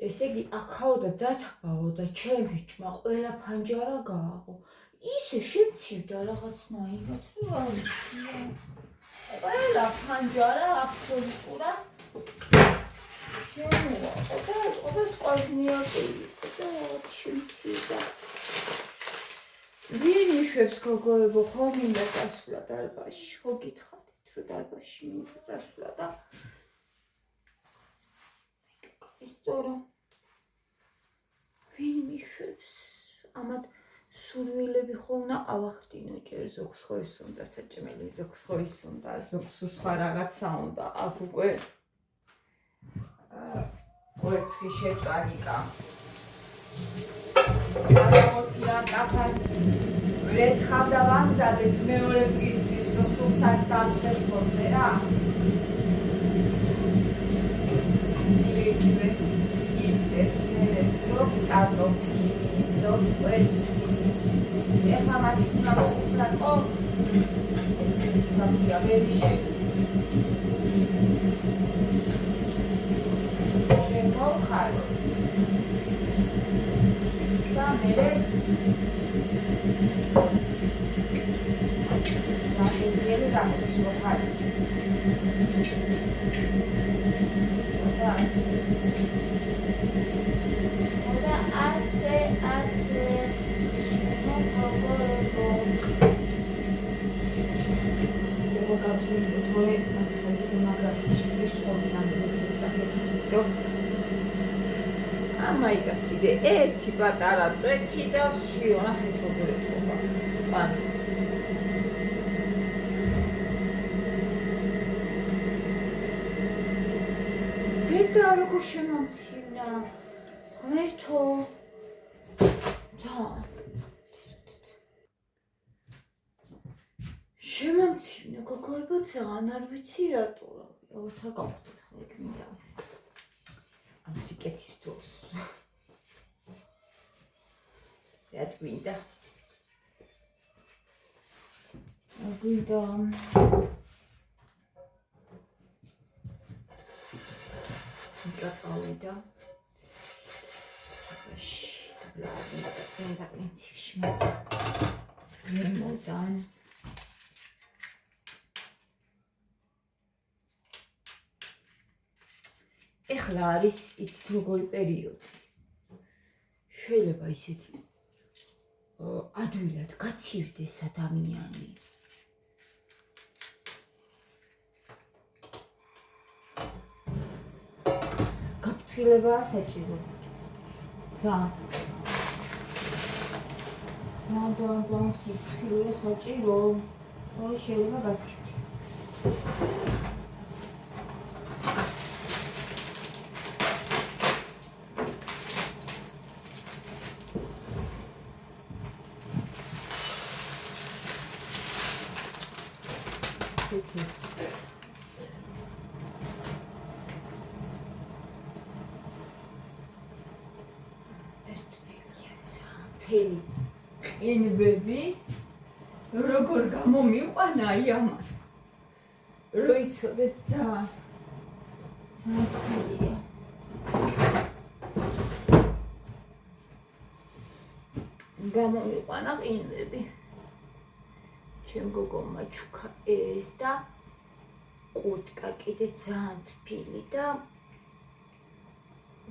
ესე იგი აქაო და დათბაო და ჩემი ჭმა ყველა ფანჯარა გააღო. ისე შემცივდა რაღაცნაირად, რომ არ ვიცია. ყველა ფანჯარა აბსოლუტურად შემოაყო და ყოფა სკვაზნიაკი იყო და რაღაც შემცივდა. ვინ იშვებს გოგოებო, ხო მინდა წასვლა დარბაზში, ხო გითხარით, რომ დარბაზში მინდა წასვლა და ისწორო. ვინ მიშვებს? ამათ სურვილები ხო უნდა ავახდინო ჯერ, ზოგს ხო ის უნდა საჭმელი, ზოგს ხო ის უნდა, ზოგს სხვა რაღაცა უნდა, აქ უკვე კვერცხი შეწვალიკა. სამოციან კაფას რეცხავ და ვამზადებ მეორე პისთვის, რომ სულსაც დამხეს ხოლმე რა. ზოგს კარტოფილი, ზოგს კვერცხი. ეხლა მათი უნდა მოვუხლატო. სამია ვერი შემოვხაროთ. და მერე ვაგებიელი გამოჩვენოთ. და ასე εγώ გავწვიდე თორე მართლა ისე მაგრამ შურის ხომიდან ზეთებს აკეთებ რომ ამაიგას კიდე ერთი პატარა წვეთი და ვშიო ნახეთ როგორ ეთქობა წყალი დედა როგორ შემამცინა ღმერთო და შემამცინა გოგოებაც აღარ არ ვიცი რატო აღარ გავხდები ხოლმე იქ მინდა ამ სიკეთის დროს რა გვინდა გაწავიდა და პრინციპში მოდან ეხლა არის იცით როგორი პერიოდი შეიძლება ისეთი ადვილად გაცივდეს ადამიანი გაფრთხილებაა საჭირო და სიფრთხილეა საჭირო რომ შეიძლება გაცივდეს თელი ყინვები როგორ გამომიყვანა აი ამან რო იცოდეთ ძალიან თელია გამომიყვანა ყინვები ჩემ გოგომა ჩუქა ეს და კურტკა კიდე ძალიან თბილი და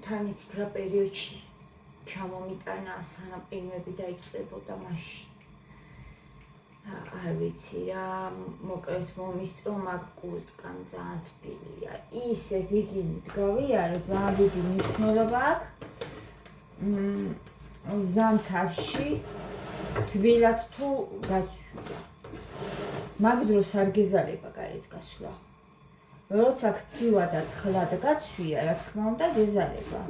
თან იცით რა პერიოდში ჩამომიტანა სანამ ყინვები დაიწყებოდა მაშინ არ ვიცი რა მოკლედ მომისწრო მაგ კურტკამ ძალიან თბილია ისე გიგინით გავიარე ძალიან დიდი მნიშვნელობა აქვს ზამთარში თბილად თუ გაჩვია მაგ დროს არ გეზარება გარეთ გასვლა როცა ქცივა და თხლად გაცვია რა თქმა უნდა გეზარება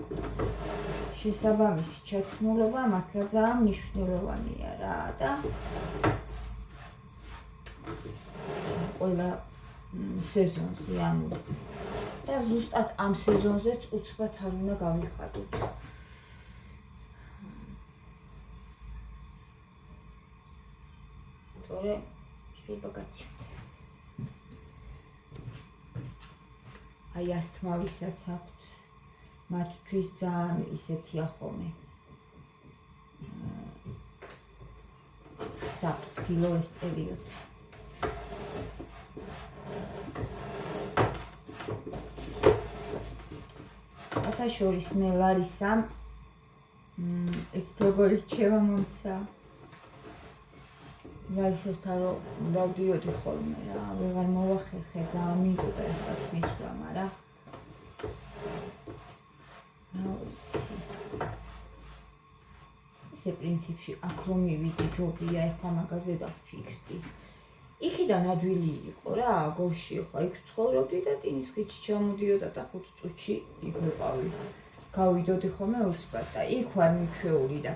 შესაბამისი ჩაცმულობა მართლა ძალიან მნიშვნელოვანია რა და ყველა სეზონზე ანუ და ზუსტად ამ სეზონზეც უცბად არ უნდა გავიხადოთ თორე შეიძლება გაცივდე აი ასთმა ვისაც აქვთ მათთვის ძალიან ისეთია ხოლმე საფრთხილო ეს პერიოდი. რათა შორის მე ლარისამ ეს როგორი რჩევა მომცა. ლარისასთან რომ დავდიოდი ხოლმე რა, ვეღარ მოვახერხე, ძალიან მინდოდა ეხლაც მისვლა, მაგრამ რა ვიცი. ესე პრინციპში აქ რომ მივიდი ჯობია, ეხლა მაგაზე დავფიქრდი. იქიდან ადვილი იყო რა, გორში ხო იქ ცხოვრობდი და ტინის ხიჩი ჩამოდიოდა და 5 წუთში იქ ვიყავი. გავიდოდი ხოლმე უცბად და იქ ვარ მიჩვეული და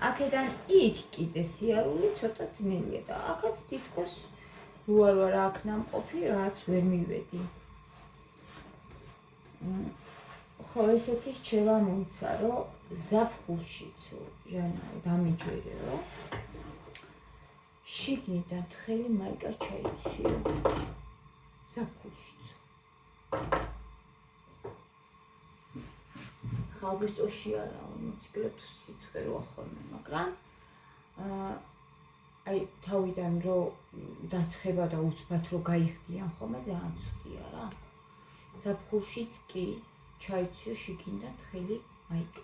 აქედან იქ კიდე სიარული ცოტა ძნელია და აქაც თითქოს ვარ აქ ნამყოფი რაც ვერ მივედი. ხო ესეთი რჩევა მომცა რომ ზაფხულშიც ჟანა დამიჯერეო შიგნიდან თხელი მაიკა ჩაიციო ზაფხულშიც. აგვისტოში არა 40 გრადუს სიცხეოა ხოლმე, მაგრამ აი თავიდან რომ დაცხება და უცბად რომ გაიხდიან ხოლმე ძალიან ცუდია რა. ზაფხულშიც კი ჩაიციო შიგნიდან თხელი მაიკა.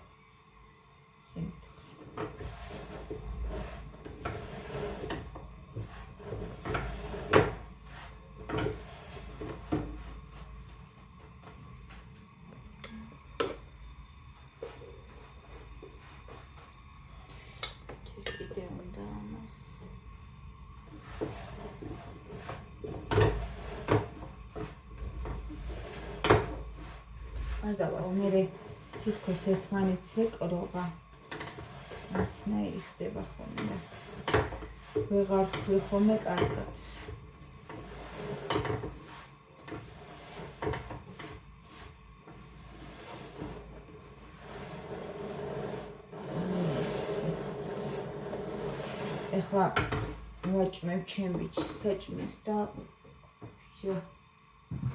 არ დავას. მე თითქოს ერთმანეთს ეკრობა. ასნაირი ხდება ხოლმე. ვეღარ ვხვი ხოლმე კარგად. ეხლა ვაჭმევ ჩემ ბიჭს საჭმეს და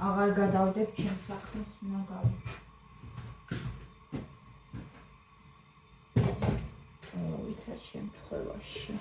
აღარ გადავდებ ჩემ საქმეს, უნდა გავი. ვითარ შემთხვევაში.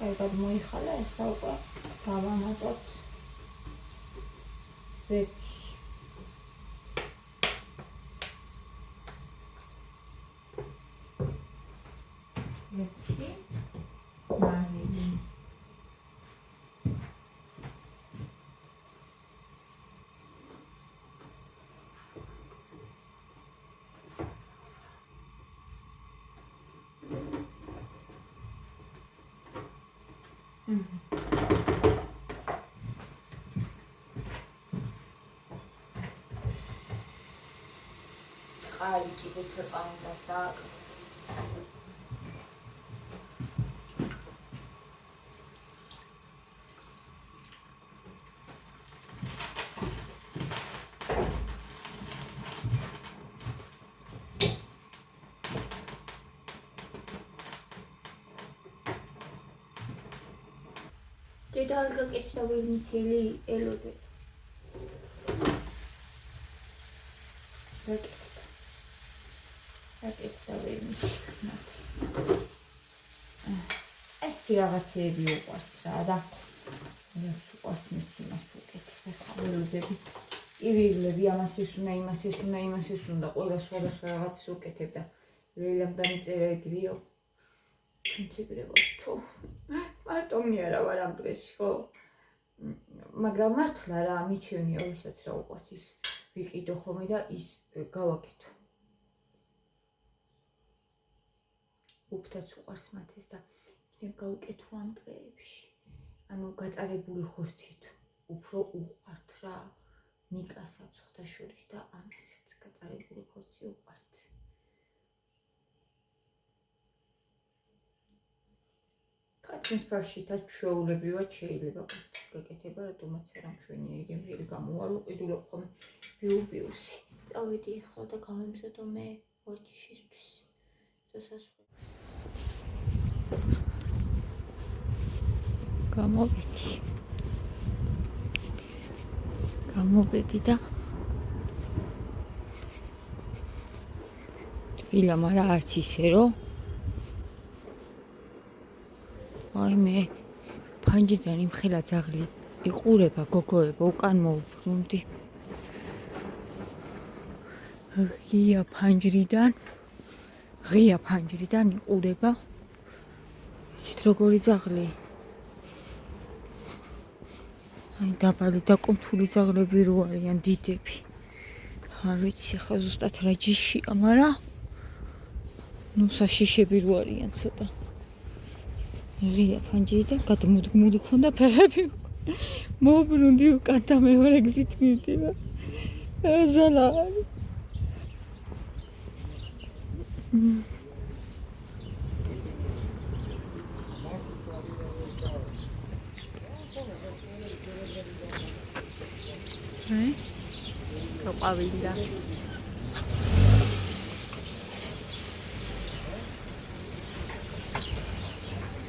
კარგად მოიხალა, ეხლა უკვე დავამატოთ ზეთი. ზეთი, მარილი. წყალი კიდე ცოტა უნდა დააკრა. დედა არ გაკეთდა ვერმიცელი ელოდე. გაკეთდა ვერმიცელი. ესეთი რაღაცეები უყვარს რა და რაც უყვარს მეც იმას ვუკეთებ. ეხლა ველოდები ირილები ამას ეს უნდა, იმას ეს უნდა, იმას ეს უნდა, ყველა სხვადასხვა რაღაცას ვუკეთებ და ლეილამ დამიწერა ეგრეო. თუმციგრება თუ მარტომი არა ვარ ამ დღეში, ხო? მაგრამ მართლა რა მიჩვენია ვისაც რა უყვარს ის ვიყიდო ხოლმე და ის გავაკეთო. უფთაც უყვარს მათ ეს და ისე გავუკეთო ამ დღეებში. ანუ გატარებული ხორცით უფრო უყვართ რა. ნიკასაც ღვთაშორის და ამასაც გატარებული ხორცი უყვართ. თქვენს ფარშითაც ჩვეულებრივად შეიძლება კურთის გაკეთება, რატომაც არა მშვენიერი გემრიელი გამოვა, რომ ყიდულობ ხოლმე ბიუბიუსი. წავედი ახლა და გავემზადო მე ვარჯიშისთვის. დასასრული. გამოვედი და თბილა, მაგრამ არც ისე რომ აი მე ფანჯრიდან იმხელა ძაღლი იყურება გოგოება უკან მოვბრუნდი. ღია ფანჯრიდან იყურება. იცით როგორი ძაღლი? აი დაბალი და კუნთული ძაღლები რო არიან დიდები. არ ვიცი ახლა ზუსტად რა ჯიშია, მაგრამ ნუ საშიშები რო არიან ცოტა. ღია ფანჯრიდან გადმოდგმული ქონდა ფეხები. მოვბრუნდი უკან და მეორე გზით მივდივარ. ზალა არის. გაყვავილდა.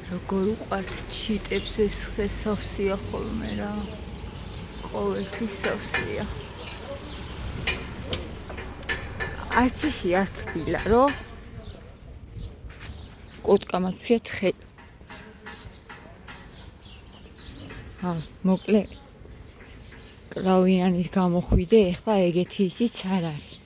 როგორ უყვართ ჩიტებს ეს ხესავსია ხოლმე რა. ყოველთვის სავსეა. არც ისე არ თბილა, რომ კოტკამაც ვშეთ ხელი. მოკლე კრავიანის გამოხვიდე, ეხლა ეგეთი ისიც არ არის.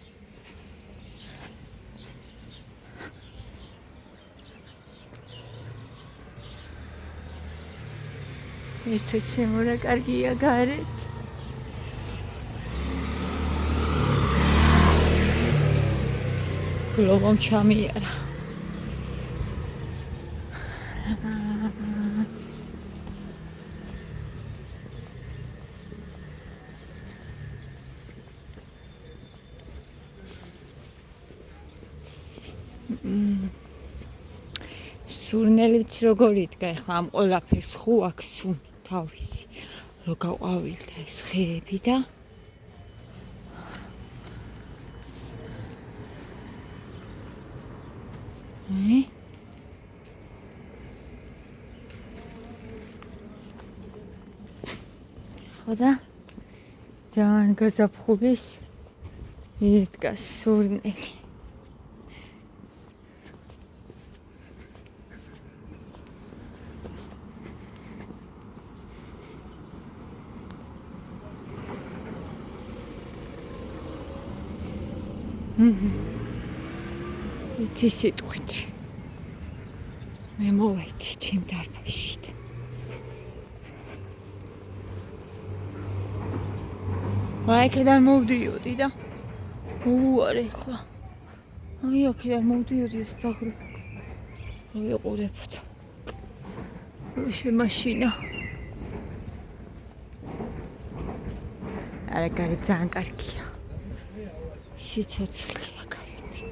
ერთად შემორა კარგია გარეთ. გლობამ ჩამიარა. სურნელიც როგორ იდგა ახლა ამ ყველაფერს ხუ აქვს სუნი თავისი რომ გაყვავილდა ეს ხეები და ხოდა ძალიან გაზაფხულის ის დგას სურნელი. იცი სიტყვით მე მოვედი ჩემ დარბაზში და აი აქედან მოვდიოდი და უარე ხლა აი აქედან მოვდიოდი ეს ძაღლი რა ეყურებოდა შემაშინა არა კარი ძალიან კარგია სიცოცხლეა კარგი.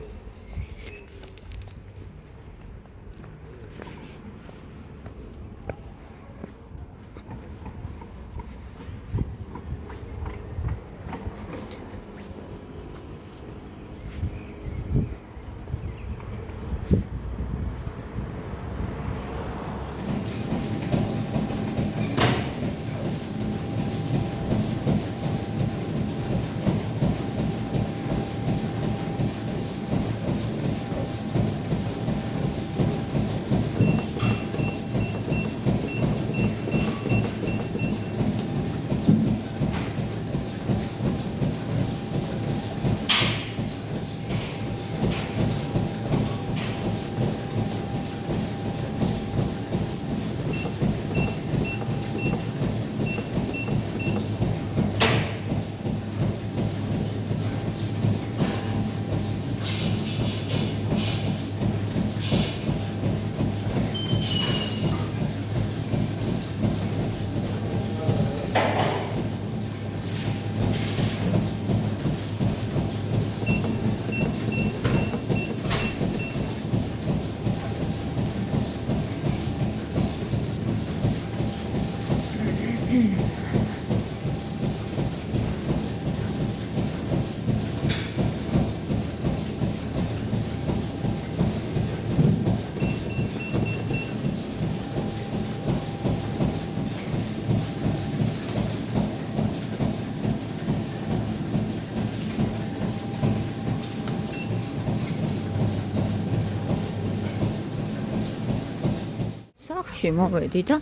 სახლში მოვედი და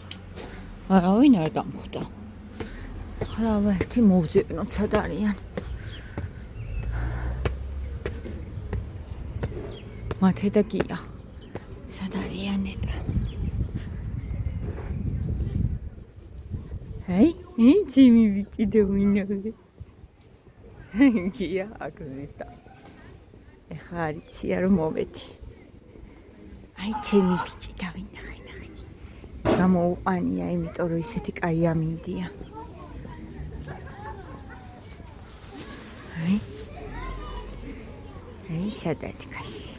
არავინ არ დამხვდა. ახლა ერთი მოვძებნოთ სად არიან. მათე და გია. სად არიან ეტა? ჩემი ბიჭი და ვინახე. გია აქ ზის და ეხლა არიცია რომ მოვედი. ჩემი ბიჭი და ვინახე. გამოუყანია, იმიტომ რომ ისეთი კაი ამინდია. სად ათქაში?